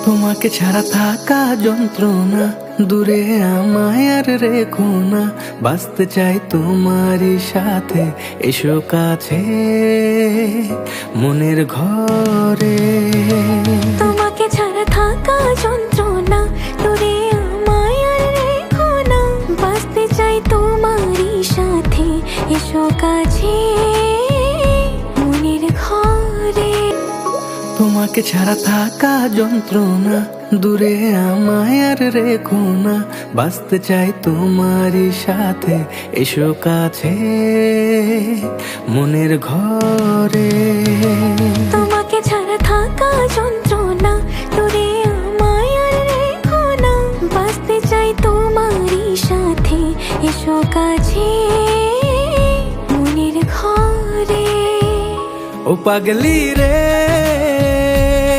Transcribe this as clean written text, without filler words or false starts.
তোমাকে ছাড়া থাকা যন্ত্রণা, দূরে আমায় আর রেখো না। বাঁচতে চাই তোমারই সাথে, এসো কাছে মনের ঘরে। তোমাকে ছাড়া থাকা যন্ত্রণা, দূরে আমায় আর রেখো না। বাঁচতে চাই তোমারই সাথে, এসো কাছে মনের ঘরে। তোমাকে ছাড়া থাকা যন্ত্রণা, দূরে আমায় আর রেখো না। বাঁচতে চাই তোমারই সাথে, এসো কাছে মনের ঘরে। তোমাকে ছাড়া থাকা যন্ত্রণা, দূরে আমায় আর রেখো না। বাঁচতে চাই তোমারই সাথে, এসো কাছে মনের ঘরে। ও পাগলি রে,